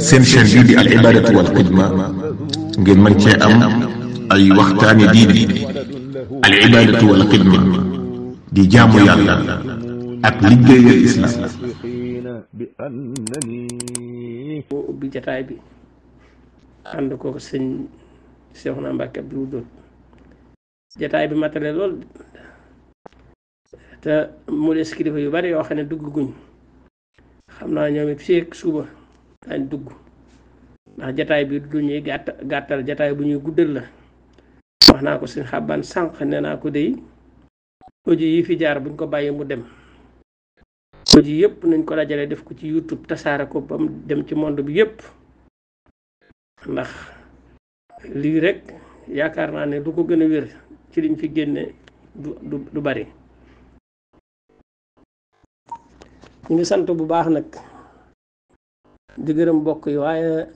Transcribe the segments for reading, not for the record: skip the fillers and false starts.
seen chaîne bii di al ibadatu wal xidma ngeen mën cee am ay waxtaani diine al ibadatu wal xidma di jaamu yàlla ak liggéeyal islam. boo ubbi jataay bi ànd ko sëñ Seexuna Mbàkke Abdou Wadoud jataay bi matale lool te mu des kilifa yu bari yoo xam ne dugg guñ xam naa ñoom it fii ak suba dañ dugg ndax jataay bi du ñuy gàttal jataay bu ñuy guddal la. wax naa ko sëñ Xabbaan sànq nee naa ko dey audio yi fi jaar buñ ko bàyyi mu dem audio yëpp nañ ko dajale def ko ci YouTube tasaare ko ba mu dem ci monde bi yëpp ndax lii rek yaakaar naa ne du ko gën a wér ci liñ fi génne du bari. ñu ngi sant bu baax nag di gërëm mbokk yi waaye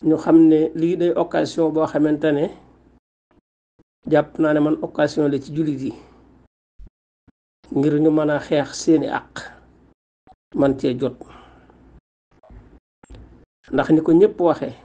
ñu xam ne lii day occasion boo xamante ne jàpp naa ne man occasion la ci jullit yi ngir ñu mën a xeex seeni àq man cee jot ndax ni ko ñëpp waxee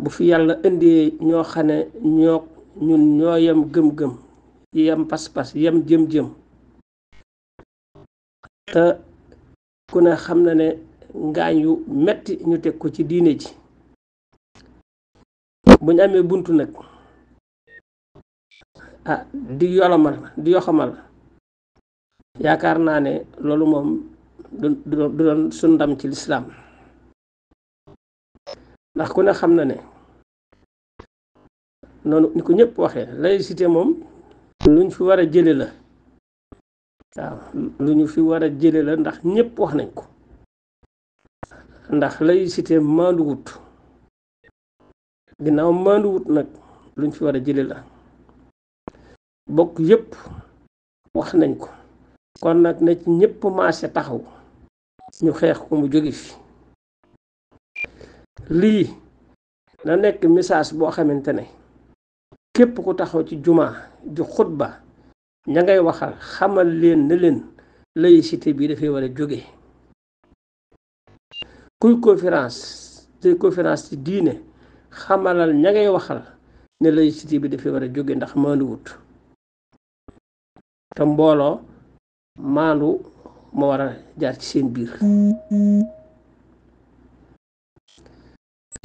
bu fi yàlla indee ñoo xam ne ñun ñoo yem gëm-gëm yem pas-pas yem jëm-jëm te ku ne xam na ne ngaañ yu metti ñu teg ko ci diine ji bu ñu amee buntu nag di yoxamal yaakaar naa ne loolu moom du doon su ndam ci lislaam ndax ku ne xam na ne noonu ni ko ñëpp waxee laïcité moom luñ fi war a jële la waaw lu ñu fi war a jële la ndax ñëpp wax nañ ko ndax laïcité maanduwut ginnaaw maanduwut nag luñ fi war a jële la bokk yëpp wax nañ ko kon nag na ci ñëpp maase taxaw ñu xeex ko mu jóge fi lii na nekk message boo xamante ne képp ku taxaw ci jumaa di xutba ña ngay waxal xamal leen ne leen laïcité bi dafay war a jóge kuy conférence ci diine xamalal ña ngay waxal ne laïcité bi dafay war a jóge ndax maanduwut te mbooloo maandu moo war a jaar ci seen biir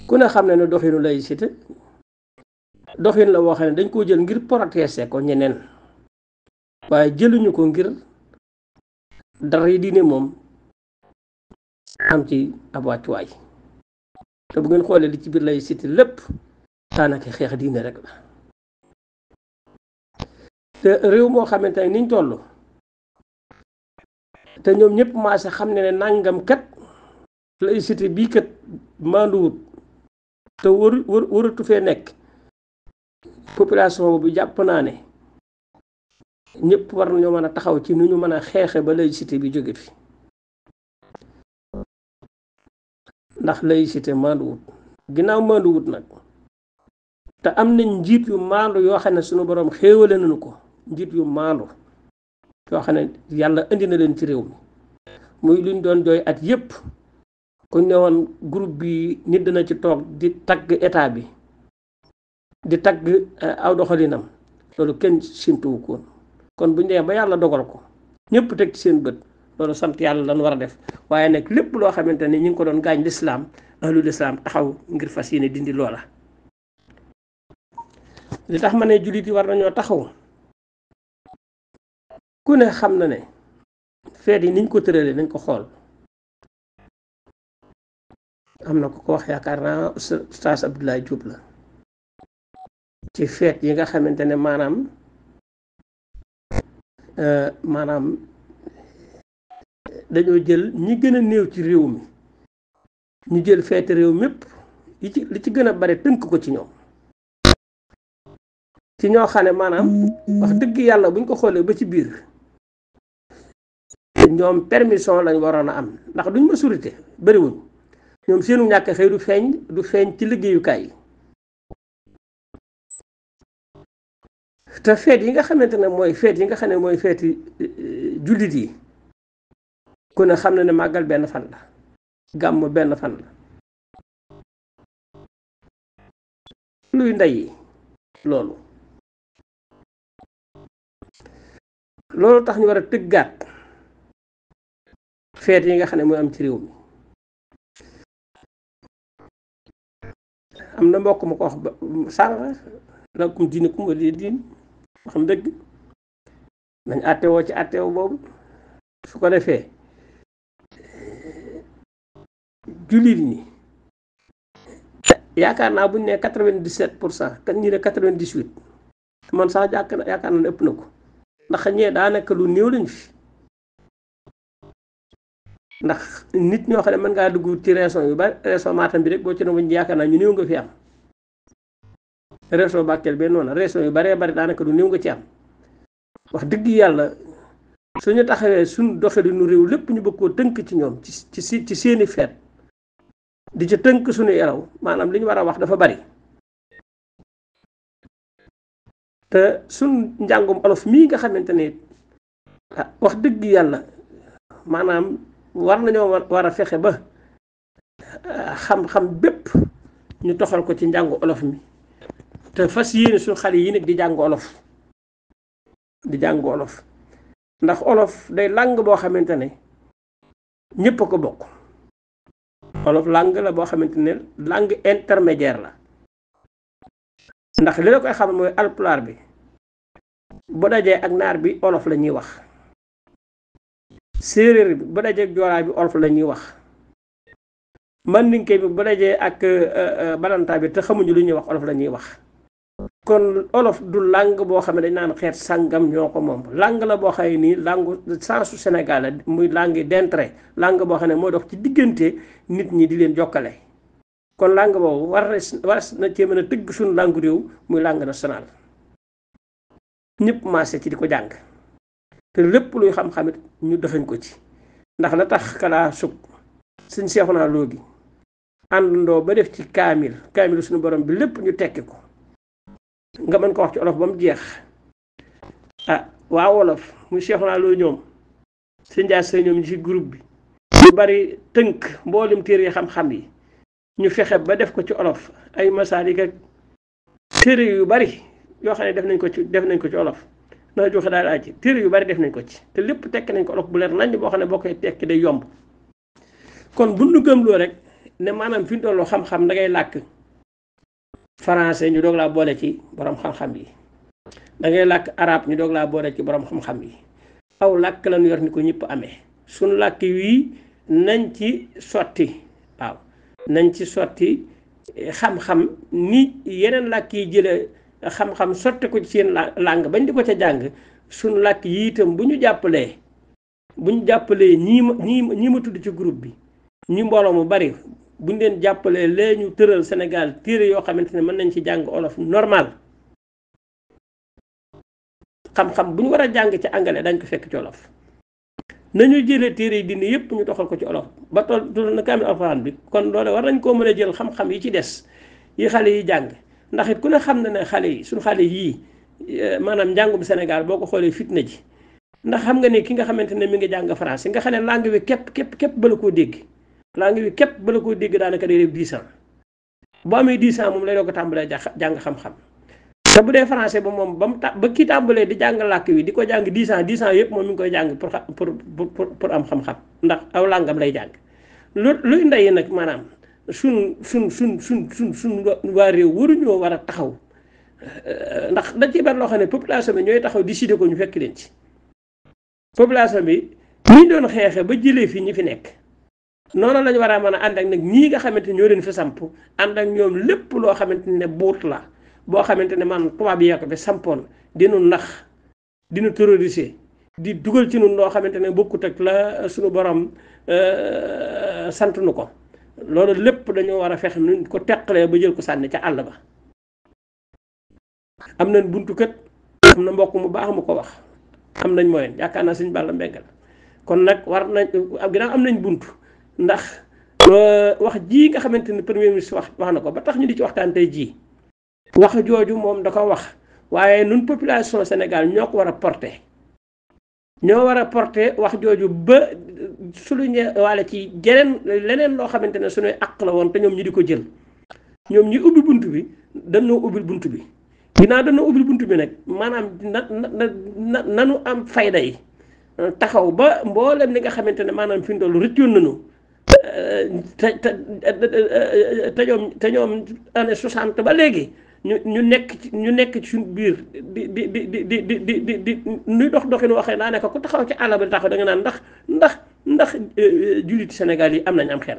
ku ne xam ne doxinu laïcité doxin la woo xam ne dañ koo jël ngir protéger ko ñeneen waaye jëluñu ko ngir dara yi diine moom am ci ab wàccuwaay te bu ngeen xoolee li ci biir laïcité lépp daanaka xeex diine rek la te réew moo xamante ne niñ toll te ñoom ñëpp maase xam ne nangam kat laïcité bii kat maanduwut te waratu fee nekk population boobu jàpp naa ne ñëpp war nañoo mën a taxaw ci nu ñu mën a xeexe ba laïcité bi jóge fi ndax laïcité maanduwut ginnaaw maanduwut nag te am nañ njiit yu maandu yoo xam ne suñu borom xéewale nañu ko njiit yu maandu yoo xam ne yàlla indi na leen ci réew mi muy luñ doon jooy at yépp kuñ ne woon groupe bi nit dina ci toog di tagg état bi di tagg aw doxalinam loolu kenn sintuwu koon kon buñ dee ba yàlla dogal ko ñëpp teg ci seen bët loolu sant yàlla lan war a def waaye nag lépp loo xamante ne ñu ngi ko doon gaañ lislaam ahlul islaam taxaw ngir fas yéene dindi loola li tax ma ne jullit yi war nañoo taxaw ku ne xam na ne feet yi niñ ko tëralee nañ ko xool am na ko wax yaakaar naa Oustaz Abdoulaye Diop la ci feet yi nga xamante ne maanaam dañoo jël ñi gën a néew ci réew mi ñu jël feeti réew mépp li ci gën a bari tënk ko ci ñoom ci ñoo xam ne maanaam wax dëgg yàlla buñ ko xoolee ba ci biir ñoom permission lañ waroon a am ndax duñ majorité bariwuñ ñoom seenu ñàkk xëy du feeñ ci liggéeyukaay yi te feet yi nga xamante ne mooy feeti jullit yi ku ne xam na ne màggal benn fan la gàmm benn fan la. luy ndey loolu tax ñu war a tëggaat feet yi nga xam ne mooy am ci réew mi. am na mbokk ma ko wax ba sànq lakum diinukum waliya diin wax na dëgg nañ àttewoo ci àttewo boobu su ko defee jullit ñi yaakaar naa buñ ne 97% kan ñi ne 98 man sax yaakaar naa ne ëpp na ko ndax ñee daanaka lu néew lañ fi ndax nit ñoo xam ne mën ngaa dugg ci région yu bari région Matam bi rek boo ci ne wuñ yaakaar naa ñu néew nga fi am région Bakel be noonu région yu baree bari daanaka lu néew nga ci am wax dëgg yàlla suñu taxawee suñu doxalinu réew lépp ñu bëgg koo tënk ci ñoom ci seeni feet di ca tënk suñu yaraw maanaam li ñu war a wax dafa bari te suñ njàngum olof mii nga xamante ne wax dëgg yàlla maanaam war nañoo war a fexe ba xam-xam bépp ñu toxal ko ci njàngu olof mi te fas yéene suñu xale yi nag di jàng olof ndax olof day làng boo xamante ne ñëpp a ko bokk. olof langue la boo xamante ne langue intermédiaire la ndax li la koy xam mooy alpulaar bi bu dajee ak naar bi olof la ñuy wax séeréer bi bu dajee ak joolaa bi olof la ñuy wax mandinke bi bu dajee ak balanta bi te xamuñu lu ñuy wax olof la ñuy wax. kon olof du langue boo xam ne dañ naan xeet sàngam ñoo ko moom langue la boo xam ne nii langue sensu Sénégal la muy langue d'intérêt langue boo xam ne moo dox ci diggante nit ñi di leen jokkale. kon langue boobu war na cee mën a tëgg suñu langue réew muy langue nationale ñëpp maase ci di ko jàng te lépp luy xam-xamit ñu dëxañ ko ci ndax la tax kalaa sug suñ seexu naa loogi àndandoo ba def ci kaamil suñu borom bi lépp ñu tekki ko nga mën ko wax ci olof ba mu jeex waa wolof muy seexu naa loo ñoom sëñ Ndiaye say ñoom ñi ci groupe bi ñu bari tënk mboolem téere yi xam-xam yi ñu fexe ba def ko ci olof ay masaalik ak téere yu bari yoo xam ne def nañ ko ci olof na joxe daal aji téere yu bari def nañ ko ci te lépp tekk nañ ko olof bu leer nañ boo xam ne boo koy tekki day yomb. kon bu nu gëmloo rek ne maanaam fi mu toll xam-xam da ngay làkk français ñu doog laa boole ci borom xam-xam yi da ngay làkk arabe ñu doog laa boole ci borom xam-xam yi aw làkk lañu yor ni ko ñëpp amee suñu làkk wii nañ ci sotti waaw nañ ci sotti xam-xam ni yeneen làkk yi jële xam-xam sotti ko ci seen langue bañ di ko ca jàng suñu làkk yi itam bu ñu jàppalee ñii ma tudd ci groupe bi ñi mbooloo mu bari buñ leen jàppalee lee ñu tëral Sénégal téere yoo xamante ne mën nañ ci jàng olof normal xam-xam bu ñu war a jàng ci anglais dañ ko fekk ci olof nañu jëlee téere yi dindi yépp ñu doxal ko ci olof ba toll na kaamil alxuraan bi kon loolu war nañ koo mën a jël xam-xam yi ci des yi xale yi jàng ndax it ku ne xam na ne xale yi suñu xale yii maanaam njàngum Sénégal boo ko xoolee fitna ji ndax xam nga ne ki nga xamante ne mi ngi jàng français nga xam ne langue bi képp bala koo dégg langue bi képp bala koo dégg daanaka day def 10 ans boo amee 10 ans moom lay doo ko tàmbalee jàng xam-xam te bu dee français ba moom ba kii tàmbalee di jàng làkk wi di ko jàng 10 ans yëpp moom mi ngi koy jàng pour am xam-xam ndax aw làngam lay jàng luy ndey nag maanaam sun waa réew waruñoo war a taxaw ndax da ci bari loo xam ne population bi ñooy taxaw décider ko ñu fekk leen ci population bi ñi doon xeexe ba jëlee fi ñi fi nekk noonu lañu war a mën a ànd ak nag ñii nga xamante ñoo leen fi samp ànd ak ñoom lépp loo xamante ne buut la boo xamante ne man tubaab yi ko fi sampoon dinu nax dinu terroriser di dugal ci nun loo xamante ne bokkut ak la suñu borom sant nu ko loolu lépp dañoo war a fexe nu ko teqalee ba jël ko sànni ca àll ba. am nañ buntu kët am na mbokk mu baax mu ko wax am nañ moyen yaakaar naa suñu Balla Mbengue la kon nag war nañ ginnaaw am nañ buntu ndax wax jii nga xamante ne premier ministre wax na ko ba tax ñu di ci waxtaan tey jii wax jooju moom da ko wax waaye nun population Sénégal ñoo ko war a porter wax jooju ba souligné waale ci leneen loo xamante ne suñuy àq la woon te ñoom ñi di ko jël ñoom ñi ubbi bunt bi dañoo ubbil bunt bi ginnaaw dañoo ubbil bunt bi nag maanaam nanu am fayda yi taxaw ba mboolem li nga xamante ne maanaam fi mu toll rëccoon nañu te ñoom année 60 ba léegi ñu nekk ci suñu biir di nuy doxin waxee naa ne ko ku taxaw ci àll ba taxaw da nga naan ndax julliti Sénégal yi am nañ am xel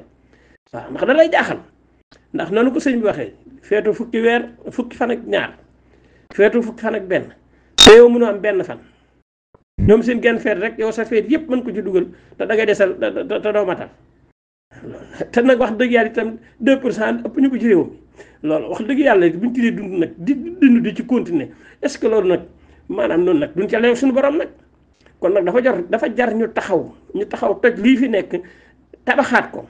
waaw ndax da lay jaaxal ndax nanu ko sëñ bi waxee feetu fukki fan ak ñaar feetu fukki fan ak benn te yow mënu am benn fan ñoom seen genn feet rek yow sa feet yëpp mën ko ci dugal te da ngay desal te doo matal te nag wax dëgg yàlla itam 2% ëpp ñu ko ci réew mi loolu wax dëgg yàlla buñ ci dee dund nag di ci continuer est-ce que loolu nag maanaam noonu nag duñ ca leew suñu borom nag kon nag dafa jar ñu taxaw toj lii fi nekk tabaxaat ko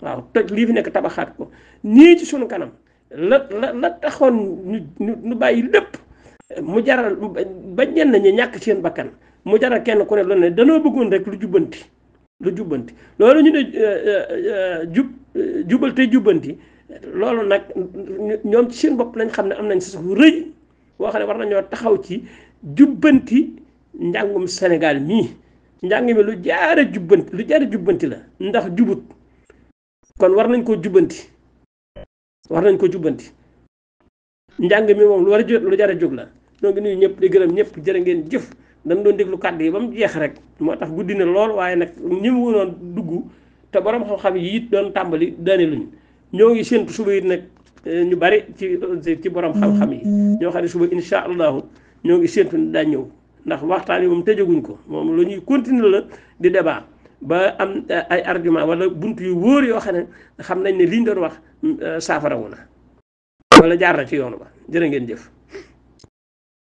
waaw toj lii fi nekk tabaxaat ko nii ci suñu kanam la taxoon ñu bàyyi lépp mu jaral ba ñenn ñi ñàkk seen bakkan mu jaral kenn ku ne lu ne danoo bëggoon rek lu jubbanti loolu ñu ne jubal te jubbanti loolu nag ñoom ci seen bopp lañ xam ne am nañ sax lu rëy boo xam ne war nañoo taxaw ci jubbanti njàngum Sénégal mii njàng mi lu jaara jubbanti la ndax jubut kon war nañ koo jubbanti njàng mi moom lu jar a jóg la ñoo ngi nuyu ñëpp di gërëm ñëpp jërë ngeen jëf dañ doon déglu kàddu yi ba mu jeex rek moo tax guddi na lool waaye nag ñi mu wonoon dugg te borom xam-xam yi it doon tàmbali daane luñ ñoo ngi séntu suba it nag ñu bari ci borom xam-xam yi ñoo xam ne suba insha allahu ñoo ngi séntu ne daa ñëw ndax waxtaan yi moom tëjaguñ ko moom lu ñuy continuer la di débat ba am ay argument wala bunt yu wóor yoo xam ne xam nañ ne liñ doon wax saafarawu na wala jaar na ci yoonu ba jërë ngeen jëf